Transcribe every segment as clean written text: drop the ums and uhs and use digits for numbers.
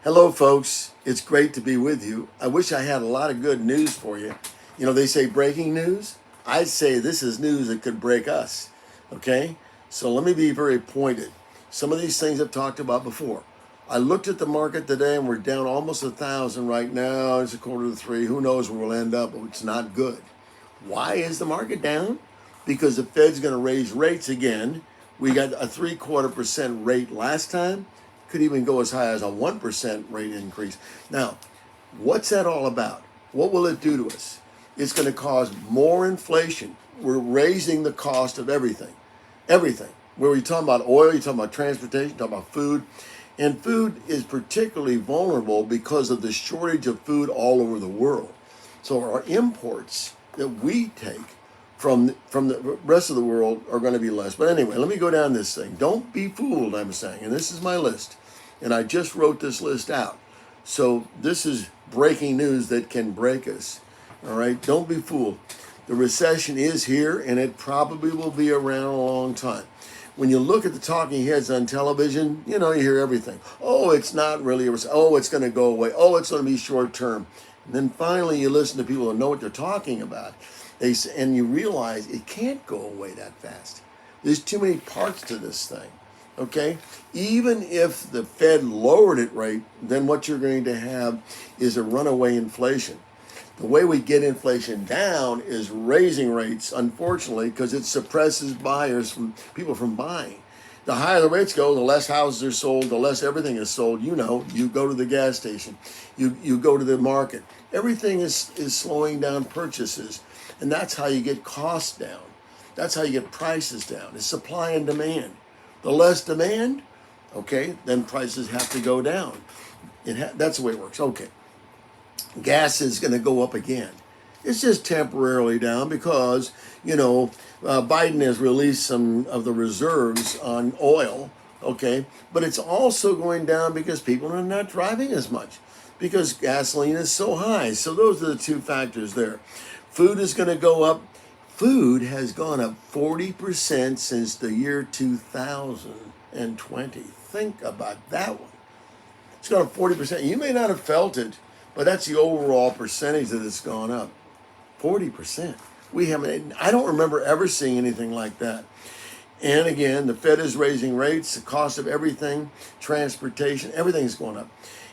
Hello, folks. It's great to be with you. I wish I had a lot of good news for you. You know, they say breaking news. I say this is news that could break us. Okay? So let me be very pointed. Some of these things I've talked about before. I looked at the market today and we're down almost 1,000 right now. It's a quarter to three. Who knows where we'll end up, but it's not good. Why is the market down? Because the Fed's going to raise rates again. We got a 0.75% rate last time. Could even go as high as a 1% rate increase. Now, what's that all about? What will it do to us? It's going to cause more inflation. We're raising the cost of everything. Everything. Where you're talking about oil, you're talking about transportation, you're talking about food. And food is particularly vulnerable because of the shortage of food all over the world. So our imports that we take from the rest of the world are going to be less. But anyway, let me go down this thing. Don't be fooled, I'm saying. And this is my list. And I just wrote this list out. So this is breaking news that can break us. All right? Don't be fooled. The recession is here, and it probably will be around a long time. When you look at the talking heads on television, you know, you hear everything. Oh, it's not really a recession. Oh, it's going to go away. Oh, it's going to be short term. And then finally you listen to people that know what they're talking about. And you realize it can't go away that fast. There's too many parts to this thing. Okay? Even if the Fed lowered it right, then what you're going to have is a runaway inflation. The way we get inflation down is raising rates, unfortunately, because it suppresses people from buying. The higher the rates go, the less houses are sold, the less everything is sold. You know, you go to the gas station, you go to the market. Everything is slowing down purchases. And that's how you get costs down. That's how you get prices down. It's supply and demand. The less demand, okay, then prices have to go down. That's the way it works. Okay. Gas is going to go up again. It's just temporarily down because, Biden has released some of the reserves on oil, okay? But it's also going down because people are not driving as much because gasoline is so high. So those are the two factors there. Food is going to go up. Food has gone up 40% since the year 2020. Think about that one. It's gone up 40%. You may not have felt it, but that's the overall percentage that it's gone up. 40%. I don't remember ever seeing anything like that. And again, the Fed is raising rates, the cost of everything, transportation, everything's going up.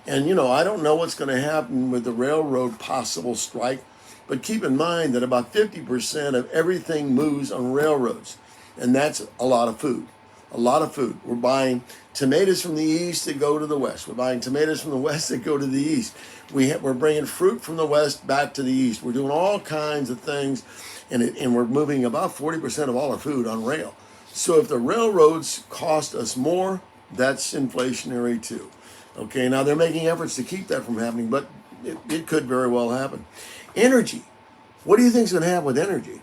And I don't know what's going to happen with the railroad possible strike. But keep in mind that about 50% of everything moves on railroads. And that's a lot of food. A lot of food. We're buying tomatoes from the east that go to the west. We're buying tomatoes from the west that go to the east. We're bringing fruit from the west back to the east. We're doing all kinds of things. And we're moving about 40% of all our food on rail. So if the railroads cost us more, that's inflationary too. Okay, now they're making efforts to keep that from happening, but it could very well happen. Energy. What do you think is going to happen with energy?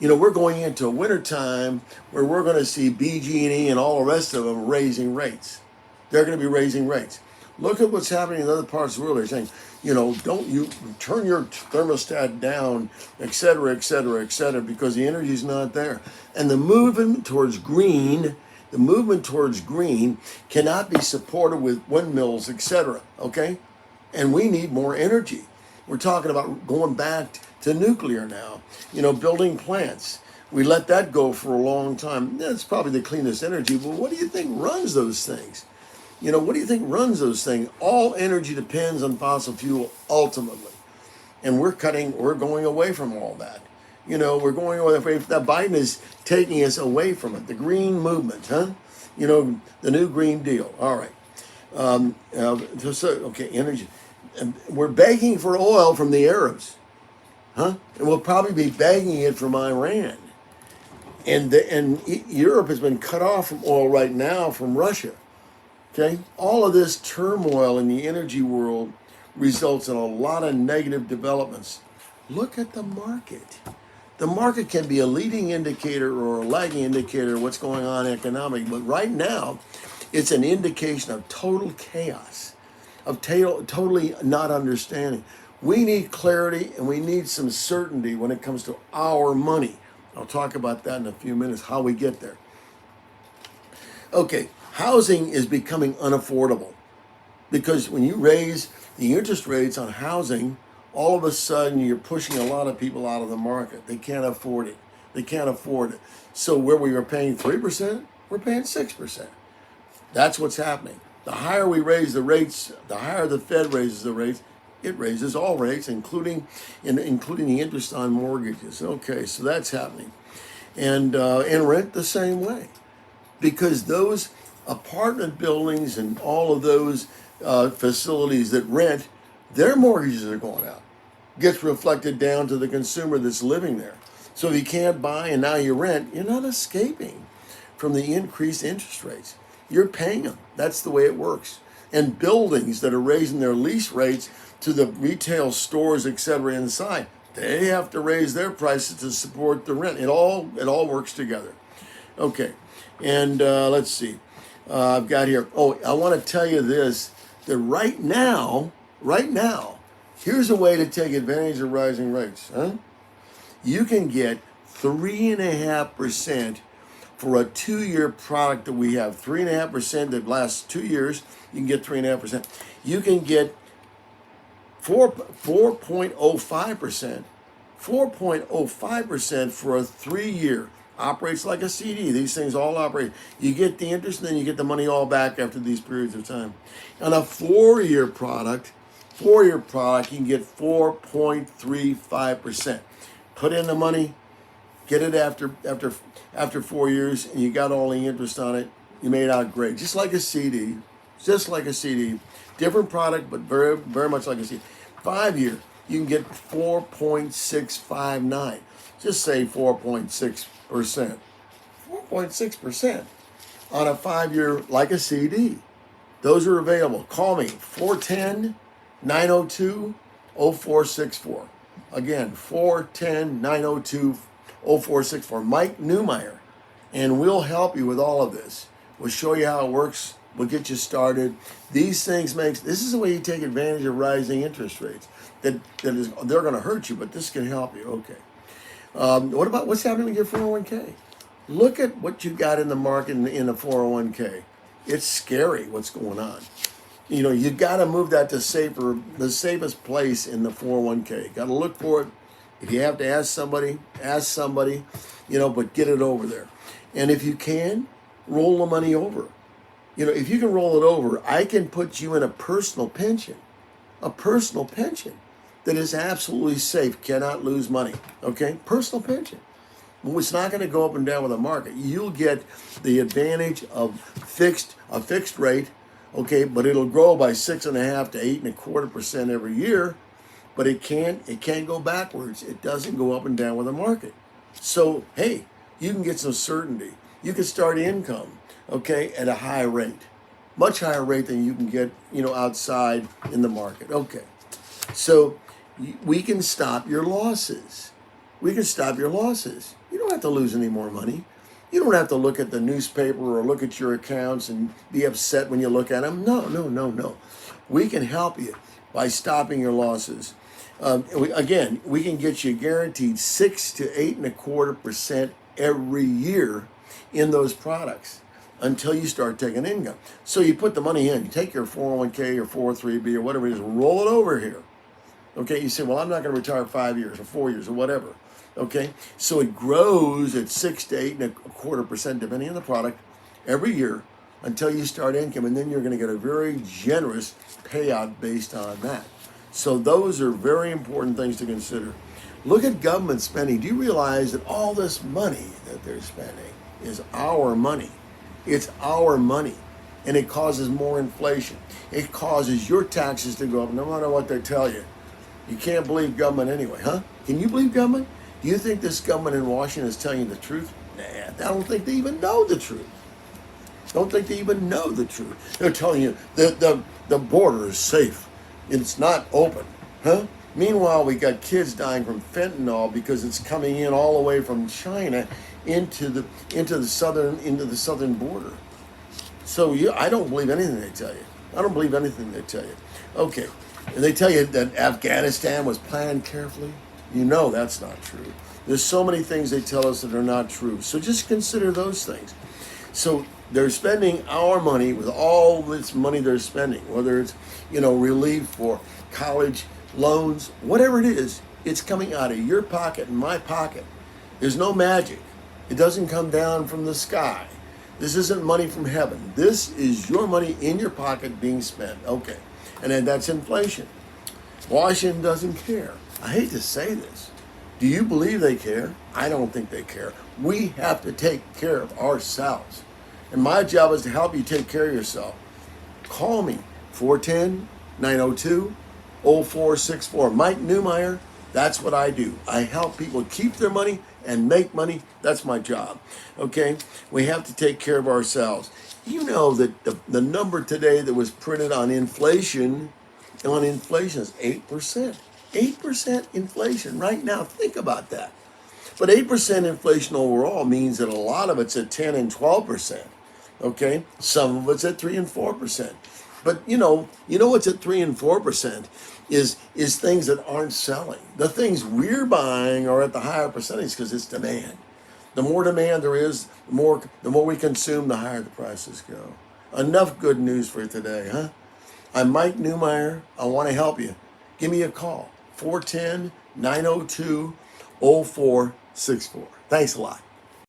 We're going into a wintertime where we're going to see BG&E and all the rest of them raising rates. They're going to be raising rates. Look at what's happening in other parts of the world. They're saying, don't you turn your thermostat down, et cetera, et cetera, et cetera, because the energy is not there. And the movement towards green cannot be supported with windmills, et cetera, okay? And we need more energy. We're talking about going back to nuclear now, building plants. We let that go for a long time. That's probably the cleanest energy, but what do you think runs those things? What do you think runs those things? All energy depends on fossil fuel ultimately. And we're going away from all that. We're going away. That Biden is taking us away from it. The green movement, huh? The new Green Deal. All right. Okay, energy. We're begging for oil from the Arabs, huh? And we'll probably be begging it from Iran. And Europe has been cut off from oil right now from Russia. Okay? All of this turmoil in the energy world results in a lot of negative developments. Look at the market. The market can be a leading indicator or a lagging indicator of what's going on economically, but right now it's an indication of total chaos, of totally not understanding. We need clarity and we need some certainty when it comes to our money. I'll talk about that in a few minutes, how we get there. Okay, housing is becoming unaffordable. Because when you raise the interest rates on housing, all of a sudden you're pushing a lot of people out of the market. They can't afford it. They can't afford it. So where we were paying 3%, we're paying 6%. That's what's happening. The higher we raise the rates, the higher the Fed raises the rates, it raises all rates, including the interest on mortgages. Okay, so that's happening. And rent the same way. Because those apartment buildings and all of those facilities that rent, their mortgages are going out. Gets reflected down to the consumer that's living there. So if you can't buy and now you rent, you're not escaping from the increased interest rates. You're paying them. That's the way it works. And buildings that are raising their lease rates to the retail stores, etc., inside, they have to raise their prices to support the rent. It all works together. Okay, and let's see. I've got here. Oh, I want to tell you this: that right now, here's a way to take advantage of rising rates. You can get 3.5% for a 2-year product that we have. 3.5% that lasts 2 years. You can get 3.5%. You can get 4.05%. 4.05% for a 3-year. Operates like a CD. These things all operate. You get the interest and then you get the money all back after these periods of time. On a 4-year product, you can get 4.35%. Put in the money, get it after 4 years, and you got all the interest on it. You made out great, just like a CD. Different product, but very, very much like a CD. 5-year, you can get 4.659. Just say 4.6%. 4.6% on a 5-year, like a CD. Those are available. Call me, 410-902-0464. Again, 410-902-0464. Mike Neumeier. And we'll help you with all of this. We'll show you how it works. We'll get you started. These things this is the way you take advantage of rising interest rates. They're going to hurt you, but this can help you. Okay. What about what's happening with your 401k? Look at what you got in the market in the 401k. It's scary what's going on. You know, you got to move that to the safest place in the 401k. Got to look for it. If you have to ask somebody, but get it over there. And if you can, roll the money over. If you can roll it over, I can put you in a personal pension that is absolutely safe, cannot lose money. Okay, personal pension. Well, it's not going to go up and down with the market. You'll get the advantage of a fixed rate, okay, but it'll grow by 6.5 to 8.25% every year. But it can't go backwards. It doesn't go up and down with the market. So hey, you can get some certainty. You can start income, okay, at a high rate, much higher rate than you can get, outside in the market. Okay, so we can stop your losses. You don't have to lose any more money. You don't have to look at the newspaper or look at your accounts and be upset when you look at them. No. We can help you by stopping your losses. We can get you guaranteed 6 to 8.25% every year in those products until you start taking income. So you put the money in, you take your 401k or 403b or whatever it is, roll it over here. Okay, you say, well, I'm not going to retire 5 years or 4 years or whatever. Okay, so it grows at 6 to 8.25%, depending on the product, every year until you start income, and then you're going to get a very generous payout based on that. So those are very important things to consider. Look at government spending. Do you realize that all this money that they're spending is our money? It's our money, and it causes more inflation. It causes your taxes to go up no matter what they tell you. You can't believe government anyway, huh? Can you believe government? Do you think this government in Washington is telling you the truth? Nah, I don't think they even know the truth. They're telling you that the border is safe. It's not open, huh? Meanwhile, we got kids dying from fentanyl because it's coming in all the way from China into the southern border. So I don't believe anything they tell you. Okay, and they tell you that Afghanistan was planned carefully. That's not true. There's so many things they tell us that are not true. So just consider those things. So They're spending our money with all this money they're spending, whether it's, relief for college loans, whatever it is, it's coming out of your pocket and my pocket. There's no magic. It doesn't come down from the sky. This isn't money from heaven. This is your money in your pocket being spent. Okay. And then that's inflation. Washington doesn't care. I hate to say this. Do you believe they care? I don't think they care. We have to take care of ourselves. And my job is to help you take care of yourself. Call me, 410-902-0464. Mike Neumeier, that's what I do. I help people keep their money and make money. That's my job. Okay? We have to take care of ourselves. You know that the number today that was printed on inflation is 8%. 8% inflation right now. Think about that. But 8% inflation overall means that a lot of it's at 10 and 12%. Okay? Some of it's at 3 and 4%. But you know what's at 3 and 4% is things that aren't selling. The things we're buying are at the higher percentage because it's demand. The more demand there is, the more we consume, the higher the prices go. Enough good news for today, huh? I'm Mike Neumeier. I want to help you. Give me a call, 410-902-0464. Thanks a lot.